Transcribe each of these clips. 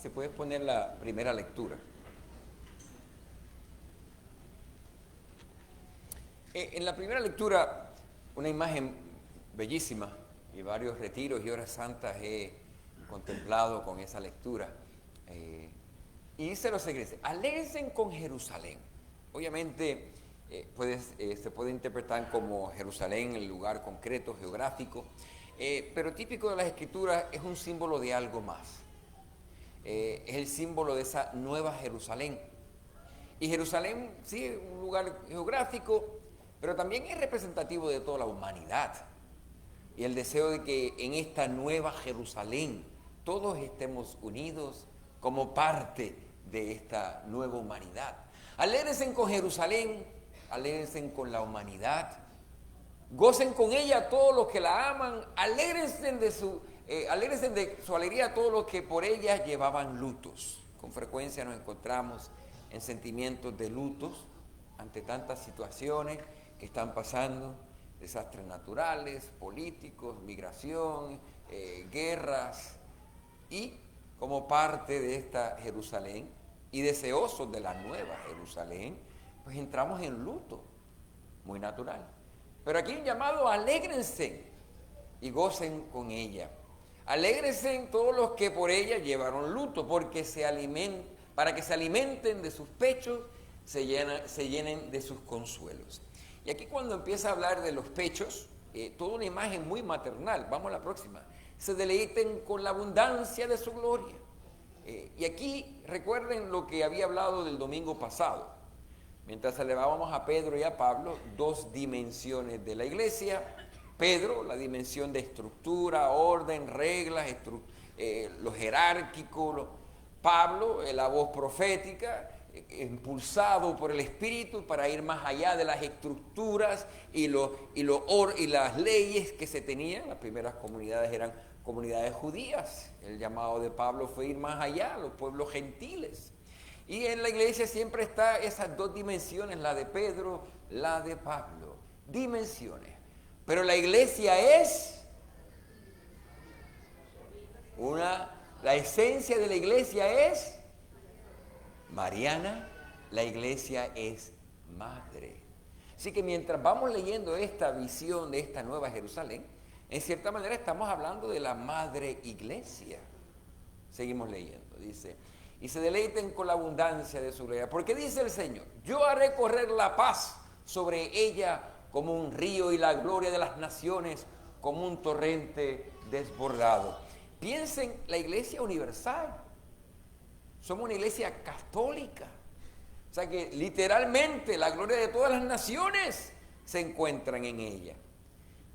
Si puedes poner la primera lectura. En la primera lectura, una imagen bellísima, y varios retiros y horas santas he contemplado con esa lectura. Y dice lo siguiente: alégrense con Jerusalén. Obviamente se puede interpretar como Jerusalén, el lugar concreto, geográfico, pero típico de las Escrituras es un símbolo de algo más. Es el símbolo de esa nueva Jerusalén. Y Jerusalén, sí, es un lugar geográfico, pero también es representativo de toda la humanidad. Y el deseo de que en esta nueva Jerusalén todos estemos unidos como parte de esta nueva humanidad. Alégrense con Jerusalén, alégrense con la humanidad, gocen con ella todos los que la aman, alégrense de su alegría a todos los que por ella llevaban lutos. Con frecuencia nos encontramos en sentimientos de lutos ante tantas situaciones que están pasando, desastres naturales, políticos, migración, guerras, y como parte de esta Jerusalén y deseosos de la nueva Jerusalén, pues entramos en luto, muy natural. Pero aquí el llamado: alégrense y gocen con ella. Alégrense en todos los que por ella llevaron luto, porque para que se alimenten de sus pechos, se llenen de sus consuelos. Y aquí cuando empieza a hablar de los pechos, toda una imagen muy maternal. Vamos a la próxima. Se deleiten con la abundancia de su gloria. Y aquí recuerden lo que había hablado del domingo pasado. Mientras elevábamos a Pedro y a Pablo, dos dimensiones de la iglesia. Pedro, la dimensión de estructura, orden, reglas, lo jerárquico. Pablo, la voz profética, impulsado por el Espíritu para ir más allá de las estructuras y las leyes que se tenían. Las primeras comunidades eran comunidades judías. El llamado de Pablo fue ir más allá, los pueblos gentiles. Y en la iglesia siempre está esas dos dimensiones, la de Pedro, la de Pablo. Dimensiones. Pero la iglesia es la esencia de la iglesia es mariana, la iglesia es madre. Así que mientras vamos leyendo esta visión de esta nueva Jerusalén, en cierta manera estamos hablando de la madre iglesia. Seguimos leyendo, dice: y se deleiten con la abundancia de su gloria, porque dice el Señor: yo haré correr la paz sobre ella como un río, y la gloria de las naciones como un torrente desbordado. Piensen, la iglesia universal. Somos una iglesia católica. O sea que literalmente la gloria de todas las naciones se encuentran en ella.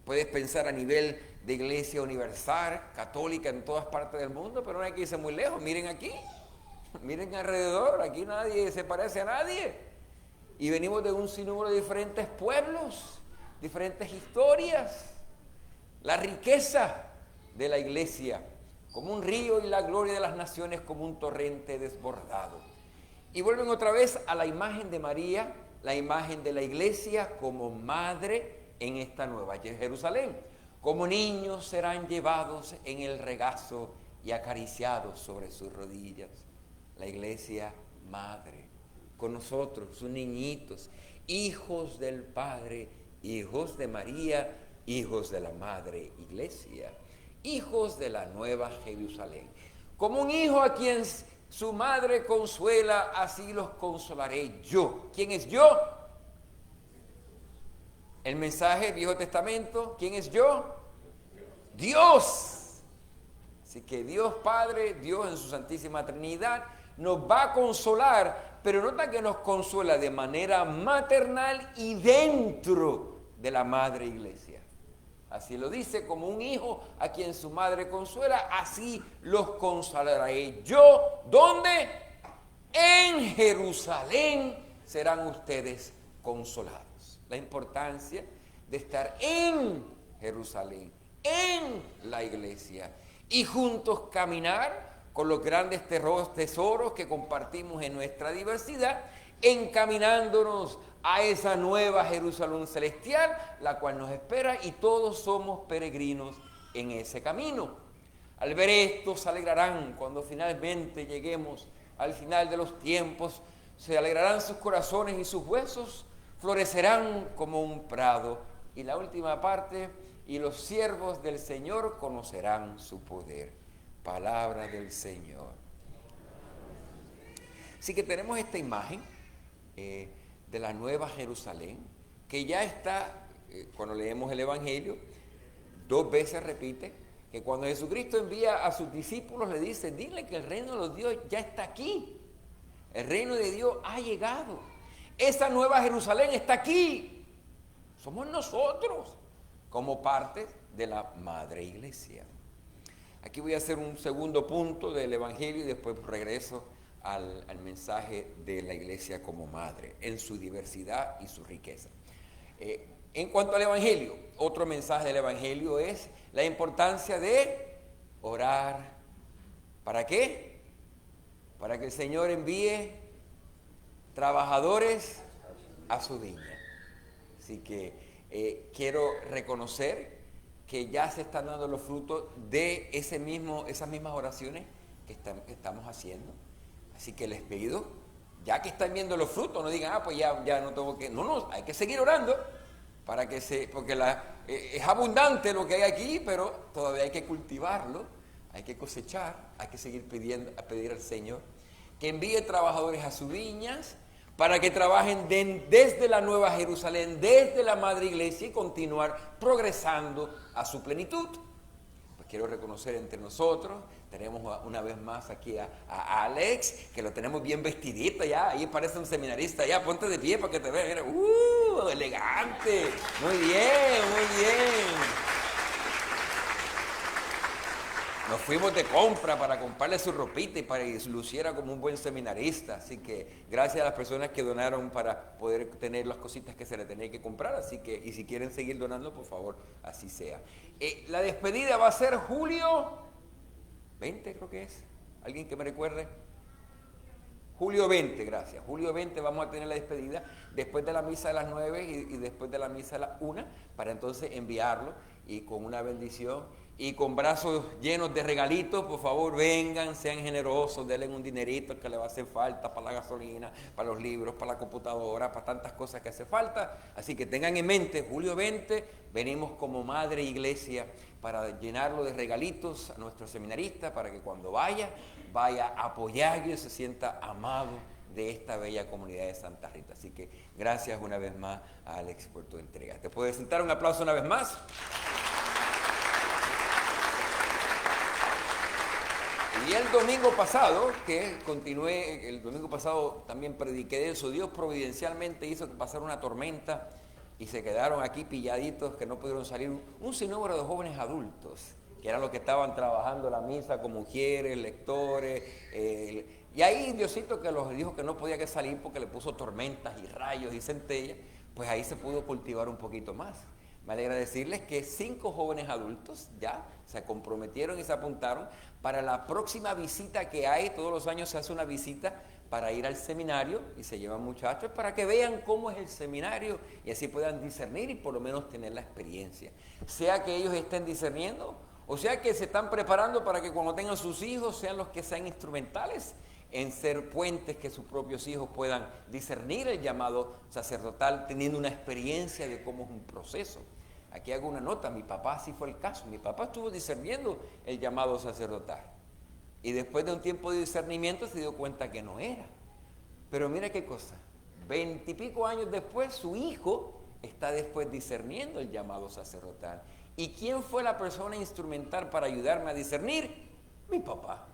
Puedes pensar a nivel de iglesia universal, católica en todas partes del mundo, pero no hay que irse muy lejos. Miren aquí, miren alrededor, aquí nadie se parece a nadie. Y venimos de un sinnúmero de diferentes pueblos, diferentes historias. La riqueza de la iglesia como un río, y la gloria de las naciones como un torrente desbordado. Y vuelven otra vez a la imagen de María, la imagen de la iglesia como madre en esta nueva Jerusalén. Como niños serán llevados en el regazo y acariciados sobre sus rodillas. La iglesia madre, con nosotros, sus niñitos, hijos del Padre, hijos de María, hijos de la madre iglesia. Hijos de la nueva Jerusalén. Como un hijo a quien su madre consuela, así los consolaré yo. ¿Quién es yo? El mensaje Viejo Testamento. ¿Quién es yo? Dios. Así que Dios Padre, Dios en su Santísima Trinidad, nos va a consolar, pero nota que nos consuela de manera maternal y dentro de la madre iglesia. Así lo dice: como un hijo a quien su madre consuela, así los consolaré yo. ¿Dónde? En Jerusalén serán ustedes consolados. La importancia de estar en Jerusalén, en la iglesia, y juntos caminar con los grandes tesoros que compartimos en nuestra diversidad, encaminándonos a esa nueva Jerusalén celestial, la cual nos espera, y todos somos peregrinos en ese camino. Al ver esto se alegrarán cuando finalmente lleguemos al final de los tiempos. Se alegrarán sus corazones y sus huesos florecerán como un prado. Y la última parte, y los siervos del Señor conocerán su poder. Palabra del Señor. Así que tenemos esta imagen de la Nueva Jerusalén, que ya está, cuando leemos el Evangelio, 2 veces repite, que cuando Jesucristo envía a sus discípulos le dice, dile que el reino de los Dios ya está aquí. El reino de Dios ha llegado. Esa Nueva Jerusalén está aquí. Somos nosotros, como parte de la Madre Iglesia. Aquí voy a hacer un segundo punto del Evangelio y después regreso al mensaje de la Iglesia como madre, en su diversidad y su riqueza. En cuanto al Evangelio, otro mensaje del Evangelio es la importancia de orar. ¿Para qué? Para que el Señor envíe trabajadores a su viña. Así que quiero reconocer que ya se están dando los frutos de esas mismas oraciones que estamos haciendo. Así que les pido, ya que están viendo los frutos, no digan, pues ya no tengo que... No, hay que seguir orando para que porque es abundante lo que hay aquí, pero todavía hay que cultivarlo, hay que cosechar, hay que seguir pedir al Señor que envíe trabajadores a sus viñas para que trabajen desde la Nueva Jerusalén, desde la Madre Iglesia y continuar progresando a su plenitud. Pues quiero reconocer entre nosotros, tenemos una vez más aquí a Alex, que lo tenemos bien vestidito ya, ahí parece un seminarista, ya ponte de pie para que te vean, elegante, muy bien, muy bien. Nos fuimos de compra para comprarle su ropita y para que luciera como un buen seminarista. Así que gracias a las personas que donaron para poder tener las cositas que se le tenía que comprar. Así que, y si quieren seguir donando, por favor, así sea. La despedida va a ser julio 20, creo que es. ¿Alguien que me recuerde? Julio 20, gracias. Julio 20 vamos a tener la despedida después de la misa de las 9 y después de la misa de las 1, para entonces enviarlo y con una bendición. Y con brazos llenos de regalitos, por favor, vengan, sean generosos, denle un dinerito que le va a hacer falta para la gasolina, para los libros, para la computadora, para tantas cosas que hace falta. Así que tengan en mente, julio 20, venimos como Madre Iglesia para llenarlo de regalitos a nuestro seminarista, para que cuando vaya a apoyar y se sienta amado de esta bella comunidad de Santa Rita. Así que gracias una vez más a Alex por tu entrega. ¿Te puedes sentar? Un aplauso una vez más. Y el domingo pasado, el domingo pasado también prediqué de eso. Dios providencialmente hizo que pasara una tormenta y se quedaron aquí pilladitos que no pudieron salir un sinnúmero de jóvenes adultos, que eran los que estaban trabajando la misa con mujeres, lectores. Y ahí Diosito que los dijo que no podía que salir porque le puso tormentas y rayos y centellas, pues ahí se pudo cultivar un poquito más. Me alegra decirles que 5 jóvenes adultos ya se comprometieron y se apuntaron para la próxima visita que hay. Todos los años se hace una visita para ir al seminario y se llevan muchachos para que vean cómo es el seminario y así puedan discernir y por lo menos tener la experiencia. Sea que ellos estén discerniendo o sea que se están preparando para que cuando tengan sus hijos sean los que sean instrumentales en ser puentes que sus propios hijos puedan discernir el llamado sacerdotal teniendo una experiencia de cómo es un proceso. Aquí hago una nota, mi papá sí fue el caso, mi papá estuvo discerniendo el llamado sacerdotal y después de un tiempo de discernimiento se dio cuenta que no era. Pero mira qué cosa, 20 y pico años después su hijo está después discerniendo el llamado sacerdotal. ¿Y quién fue la persona instrumental para ayudarme a discernir? Mi papá.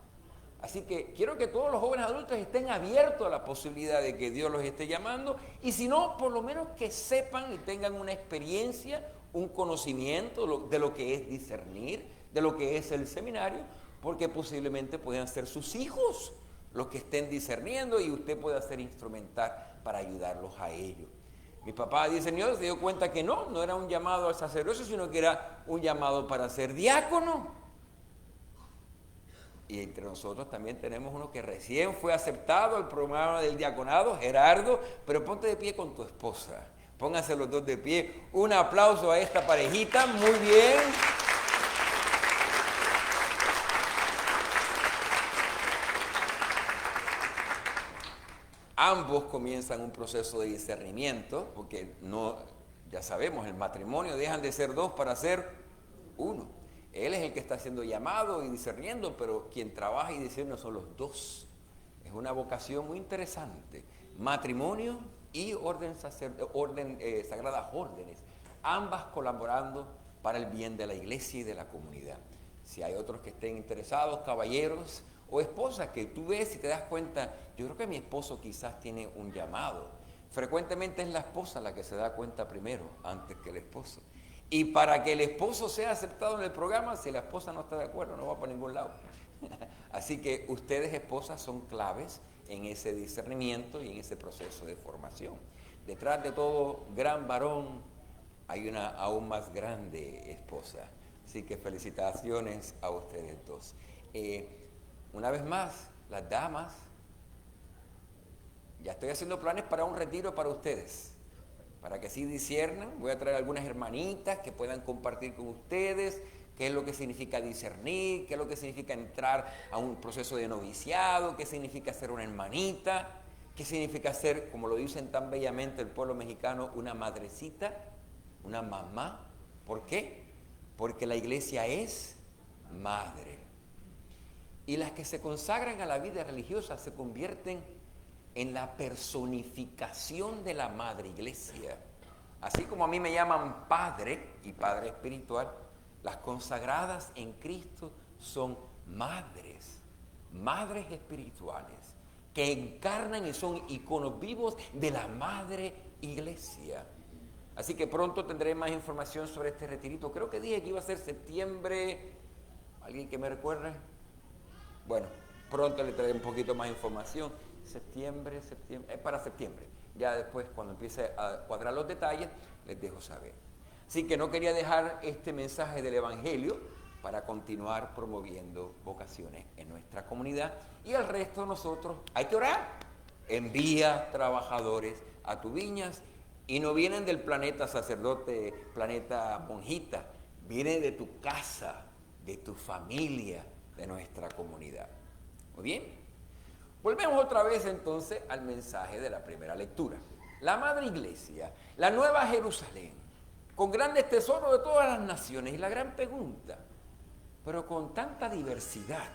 Así que quiero que todos los jóvenes adultos estén abiertos a la posibilidad de que Dios los esté llamando y si no, por lo menos que sepan y tengan una experiencia, un conocimiento de lo que es discernir, de lo que es el seminario, porque posiblemente puedan ser sus hijos los que estén discerniendo y usted pueda ser instrumental para ayudarlos a ellos. Mi papá discernió, se dio cuenta que no era un llamado al sacerdocio, sino que era un llamado para ser diácono. Y entre nosotros también tenemos uno que recién fue aceptado al programa del diaconado, Gerardo, pero ponte de pie con tu esposa. Pónganse los dos de pie. Un aplauso a esta parejita, muy bien. Ambos comienzan un proceso de discernimiento, porque no, ya sabemos, el matrimonio dejan de ser dos para ser uno. Él es el que está siendo llamado y discerniendo, pero quien trabaja y discierne son los dos. Es una vocación muy interesante. Matrimonio y sagradas órdenes, ambas colaborando para el bien de la iglesia y de la comunidad. Si hay otros que estén interesados, caballeros o esposas, que tú ves y te das cuenta, yo creo que mi esposo quizás tiene un llamado. Frecuentemente es la esposa la que se da cuenta primero, antes que el esposo. Y para que el esposo sea aceptado en el programa, si la esposa no está de acuerdo, no va para ningún lado. Así que ustedes, esposas, son claves en ese discernimiento y en ese proceso de formación. Detrás de todo gran varón hay una aún más grande esposa. Así que felicitaciones a ustedes dos. Una vez más, las damas, ya estoy haciendo planes para un retiro para ustedes, para que así disciernan. Voy a traer algunas hermanitas que puedan compartir con ustedes qué es lo que significa discernir, qué es lo que significa entrar a un proceso de noviciado, qué significa ser una hermanita, qué significa ser, como lo dicen tan bellamente el pueblo mexicano, una madrecita, una mamá. ¿Por qué? Porque la iglesia es madre. Y las que se consagran a la vida religiosa se convierten en la personificación de la madre iglesia. Así como a mí me llaman padre y padre espiritual, las consagradas en Cristo son madres, madres espirituales, que encarnan y son iconos vivos de la madre iglesia. Así que pronto tendré más información sobre este retirito. Creo que dije que iba a ser septiembre. ¿Alguien que me recuerde? Bueno, pronto le traeré un poquito más información. Septiembre, para septiembre. Ya después, cuando empiece a cuadrar los detalles, les dejo saber. Así que no quería dejar este mensaje del Evangelio para continuar promoviendo vocaciones en nuestra comunidad. Y el resto de nosotros hay que orar. Envía trabajadores a tu viñas. Y no vienen del planeta sacerdote, planeta monjita. Vienen de tu casa, de tu familia, de nuestra comunidad. Muy bien. Volvemos otra vez entonces al mensaje de la primera lectura. La Madre Iglesia, la Nueva Jerusalén, con grandes tesoros de todas las naciones. Y la gran pregunta, pero con tanta diversidad,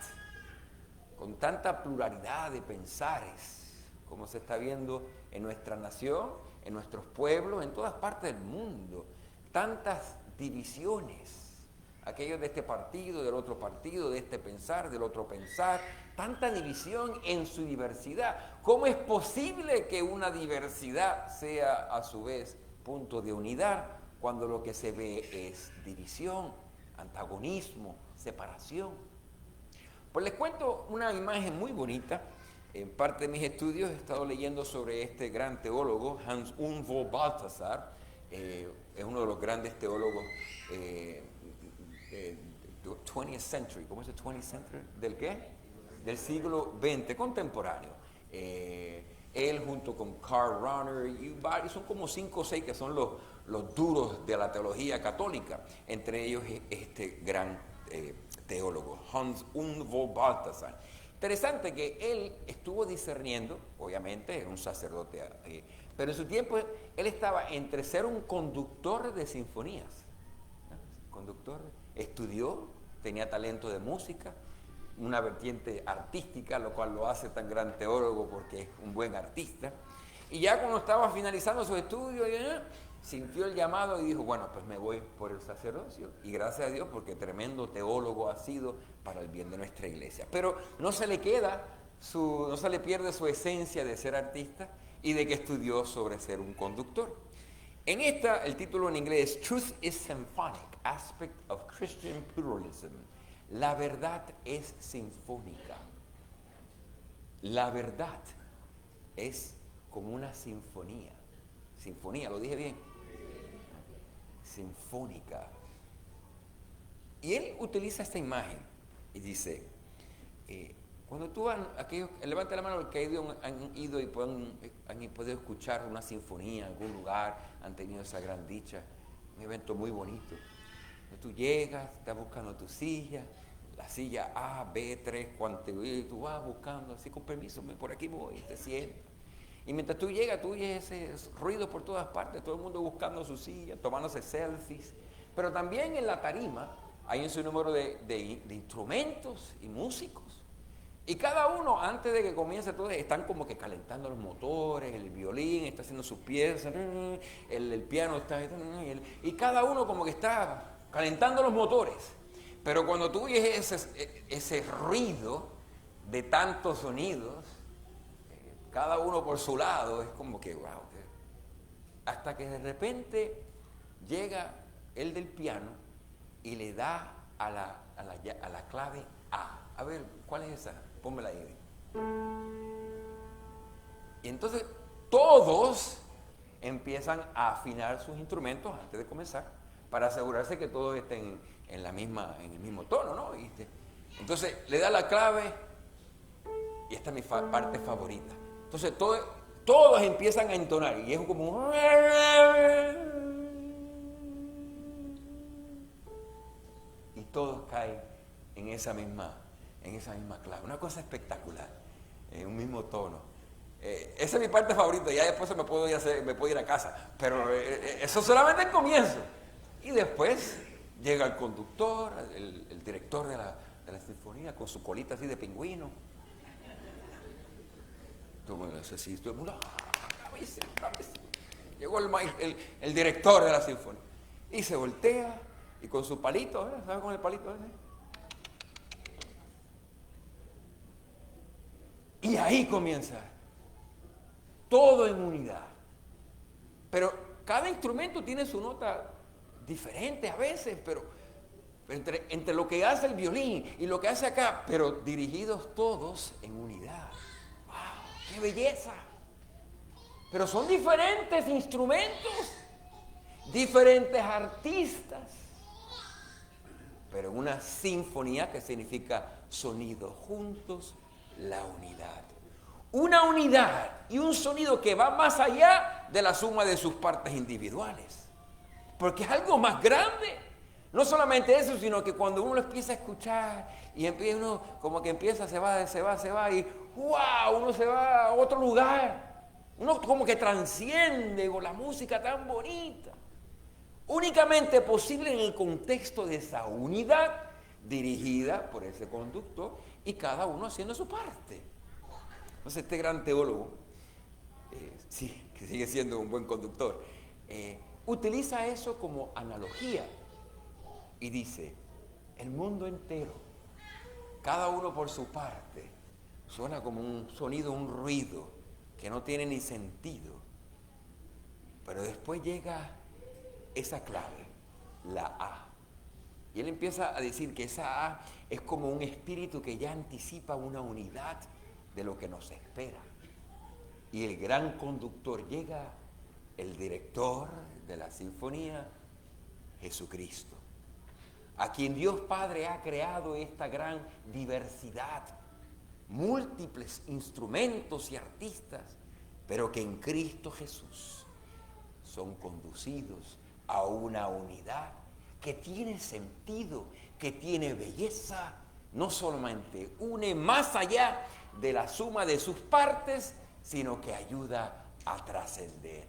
con tanta pluralidad de pensares, como se está viendo en nuestra nación, en nuestros pueblos, en todas partes del mundo, tantas divisiones, aquellos de este partido, del otro partido, de este pensar, del otro pensar, tanta división en su diversidad. ¿Cómo es posible que una diversidad sea a su vez punto de unidad cuando lo que se ve es división, antagonismo, separación? Pues les cuento una imagen muy bonita. En parte de mis estudios he estado leyendo sobre este gran teólogo, Hans Undvo Balthasar. Es uno de los grandes teólogos 20th century. ¿Cómo es el 20th century? ¿Del qué? Del siglo XX, contemporáneo. Él junto con Karl Rahner y varios, son como 5 o 6 que son los duros de la teología católica. Entre ellos este gran teólogo, Hans Undvo Balthasar. Interesante que él estuvo discerniendo, obviamente era un sacerdote, pero en su tiempo él estaba entre ser un conductor de sinfonías, conductor, estudió, tenía talento de música, una vertiente artística, lo cual lo hace tan gran teólogo porque es un buen artista, y ya cuando estaba finalizando su estudio, sintió el llamado y dijo, bueno, pues me voy por el sacerdocio. Y gracias a Dios, porque tremendo teólogo ha sido para el bien de nuestra iglesia. Pero no se le no se le pierde su esencia de ser artista y de que estudió sobre ser un conductor. En esta, el título en inglés es Truth is Symphonic, Aspect of Christian Pluralism. La verdad es sinfónica. La verdad es como una sinfonía. Sinfonía, ¿lo dije bien? Sinfónica. Y él utiliza esta imagen y dice, cuando tú aquellos, levanta la mano los que han ido y han podido escuchar una sinfonía en algún lugar, han tenido esa gran dicha, un evento muy bonito. Entonces tú llegas, estás buscando tu silla, la silla A, B, 3, cuando tú vas buscando, así con permiso, por aquí voy, te sientas. Y mientras tú llegas, tú oyes ese ruido por todas partes, todo el mundo buscando su silla, tomándose selfies. Pero también en la tarima hay un sinnúmero de instrumentos y músicos. Y cada uno, antes de que comience todo, están como que calentando los motores, el violín está haciendo sus piezas, el piano está... Y cada uno como que está calentando los motores. Pero cuando tú oyes ese ruido de tantos sonidos, cada uno por su lado, es como que wow. Hasta que de repente llega el del piano y le da a la clave A. A ver, ¿cuál es esa? Pónmela ahí. Y entonces todos empiezan a afinar sus instrumentos antes de comenzar para asegurarse que todos estén en el mismo tono, ¿no? Entonces le da la clave y esta es mi parte favorita. Entonces todos empiezan a entonar y es como y todos caen en esa misma clave. Una cosa espectacular, en un mismo tono. Esa es mi parte favorita, ya después me puedo ir a casa, pero eso solamente es el comienzo. Y después llega el conductor, el director de la sinfonía con su colita así de pingüino. Todo el mundo hace así, todo el mundo, bravísimo. Llegó el director de la sinfonía y se voltea y con su palito, ¿sabes con el palito? Y ahí comienza todo en unidad. Pero cada instrumento tiene su nota diferente a veces, pero entre lo que hace el violín y lo que hace acá, pero dirigidos todos en unidad. ¡Wow! ¡Qué belleza! Pero son diferentes instrumentos, diferentes artistas, pero una sinfonía que significa sonidos juntos, la unidad. Una unidad y un sonido que va más allá de la suma de sus partes individuales. Porque es algo más grande. No solamente eso, sino que cuando uno lo empieza a escuchar y uno como que empieza, se va y ¡wow! Uno se va a otro lugar. Uno como que transciende con la música tan bonita. Únicamente posible en el contexto de esa unidad dirigida por ese conductor y cada uno haciendo su parte. Entonces este gran teólogo, sí, que sigue siendo un buen conductor, utiliza eso como analogía y dice, el mundo entero, cada uno por su parte, suena como un sonido, un ruido que no tiene ni sentido, pero después llega esa clave, la A. Y él empieza a decir que esa A es como un espíritu que ya anticipa una unidad de lo que nos espera. Y el gran conductor llega, el director de la sinfonía, Jesucristo, a quien Dios Padre ha creado esta gran diversidad, múltiples instrumentos y artistas, pero que en Cristo Jesús son conducidos a una unidad que tiene sentido, que tiene belleza, no solamente une más allá de la suma de sus partes, sino que ayuda a trascender.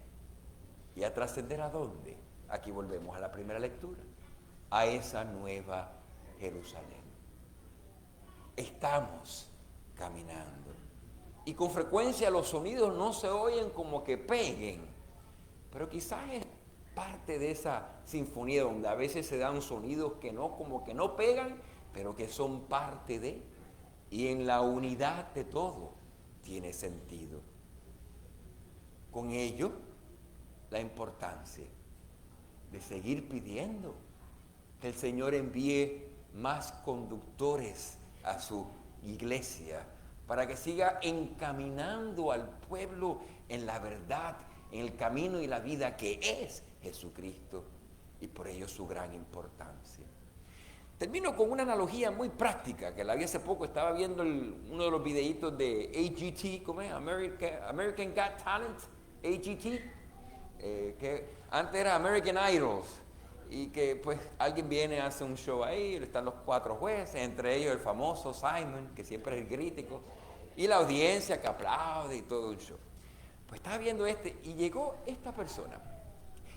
¿Y a trascender a dónde? Aquí volvemos a la primera lectura, a esa nueva Jerusalén. Estamos caminando y con frecuencia los sonidos no se oyen como que peguen, pero quizás es parte de esa sinfonía donde a veces se dan sonidos que no, como que no pegan, pero que son parte de, y en la unidad de todo tiene sentido. Con ello, la importancia de seguir pidiendo que el Señor envíe más conductores a su iglesia para que siga encaminando al pueblo en la verdad, en el camino y la vida que es Jesucristo, y por ello su gran importancia. Termino con una analogía muy práctica que la vi hace poco. Estaba viendo uno de los videitos de AGT, ¿cómo es? American Got Talent, AGT, que antes era American Idols, y que pues alguien viene, hace un show ahí, están los 4 jueces, entre ellos el famoso Simon, que siempre es el crítico, y la audiencia que aplaude y todo un show. Pues estaba viendo y llegó esta persona.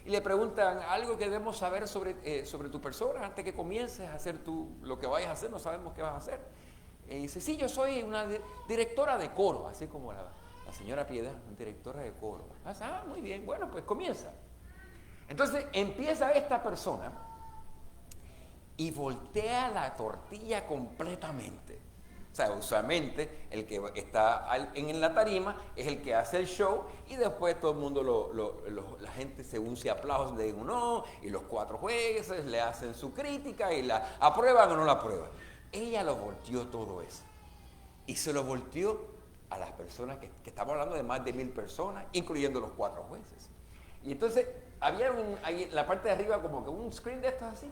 Y le preguntan algo que debemos saber sobre tu persona antes que comiences a hacer lo que vayas a hacer, no sabemos qué vas a hacer. Y dice, sí, yo soy una directora de coro, así como la señora Piedad, directora de coro. Ah, muy bien, bueno, pues comienza. Entonces empieza esta persona y voltea la tortilla completamente. O sea, usualmente el que está en la tarima es el que hace el show y después todo el mundo, la gente según se aplaude de uno y los 4 jueces le hacen su crítica y la aprueban o no la aprueban. Ella lo volteó todo eso y se lo volteó a las personas que estamos hablando de más de 1000 personas, incluyendo los 4 jueces. Y entonces había ahí en la parte de arriba como que un screen de estos así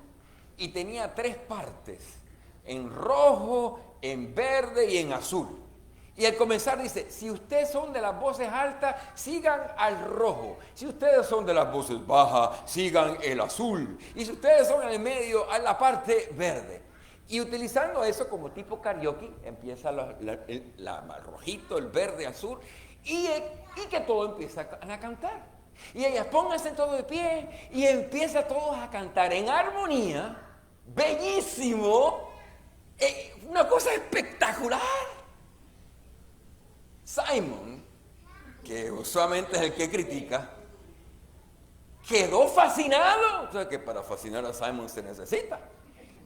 y tenía 3 partes, en rojo, en verde y en azul. Y al comenzar dice, si ustedes son de las voces altas, sigan al rojo. Si ustedes son de las voces bajas, sigan el azul. Y si ustedes son en el medio, a la parte verde. Y utilizando eso como tipo karaoke, empieza el rojito, el verde, el azul, y que todo empieza a cantar. Y ellas pónganse todo de pie y empieza todos a cantar en armonía, bellísimo, una cosa espectacular. Simon, que usualmente es el que critica, quedó fascinado. O sea que para fascinar a Simon se necesita.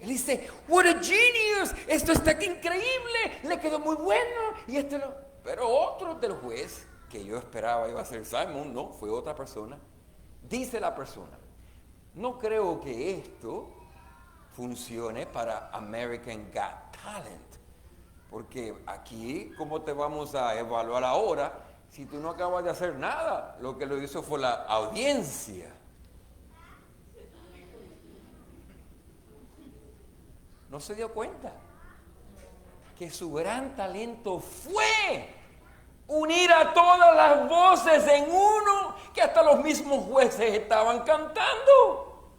Él dice, what a genius, esto está increíble, le quedó muy bueno. Pero otro del juez, que yo esperaba iba a ser Simon, no, fue otra persona. Dice la persona, no creo que esto funcione para American Got Talent. Porque aquí, ¿cómo te vamos a evaluar ahora si tú no acabas de hacer nada? Lo que lo hizo fue la audiencia. No se dio cuenta que su gran talento fue unir a todas las voces en uno, que hasta los mismos jueces estaban cantando.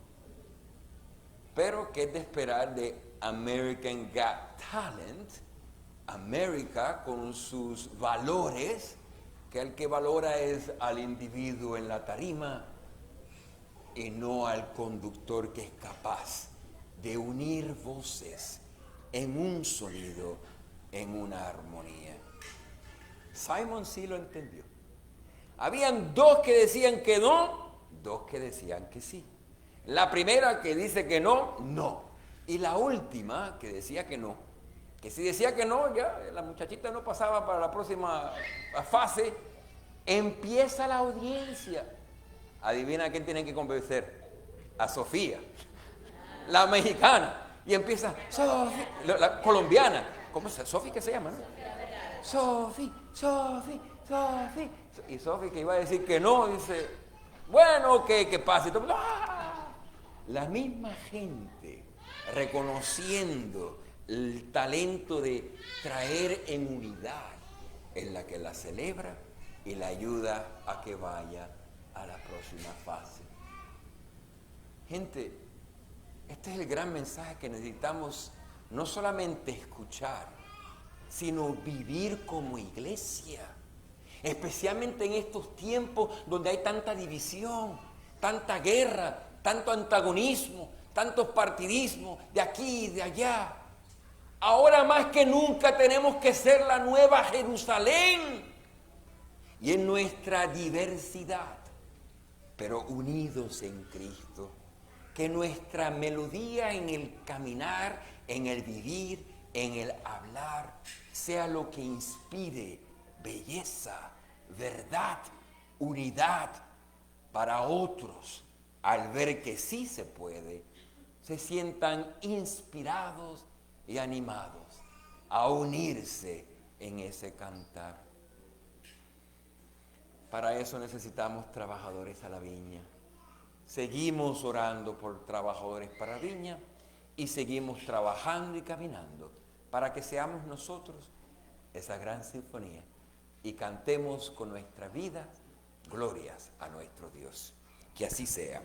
Pero ¿qué es de esperar de American Got Talent? América con sus valores, que el que valora es al individuo en la tarima y no al conductor que es capaz de unir voces en un sonido, en una armonía. Simon sí lo entendió. Habían 2 que decían que no, 2 que decían que sí. La primera que dice que no, no. Y la última que decía que no. Que si decía que no, ya la muchachita no pasaba para la próxima fase. Empieza la audiencia. Adivina a quién tienen que convencer. A Sofía, la mexicana. Y empieza, Sofía, la colombiana. ¿Cómo es? Sofía, ¿qué se llama? ¿No? Sofía. Y Sofía, que iba a decir que no, dice, bueno, que pase. Y todo, ¡ah! La misma gente reconociendo el talento de traer en unidad en la que la celebra y la ayuda a que vaya a la próxima fase. Gente, este es el gran mensaje que necesitamos no solamente escuchar, sino vivir como iglesia, especialmente en estos tiempos donde hay tanta división, tanta guerra, tanto antagonismo, tanto partidismo de aquí y de allá. Ahora más que nunca tenemos que ser la nueva Jerusalén y en nuestra diversidad, pero unidos en Cristo. Que nuestra melodía en el caminar, en el vivir, en el hablar, sea lo que inspire belleza, verdad, unidad para otros. Al ver que sí se puede, se sientan inspirados y animados a unirse en ese cantar. Para eso necesitamos trabajadores a la viña. Seguimos orando por trabajadores para la viña y seguimos trabajando y caminando para que seamos nosotros esa gran sinfonía y cantemos con nuestra vida glorias a nuestro Dios. Que así sea.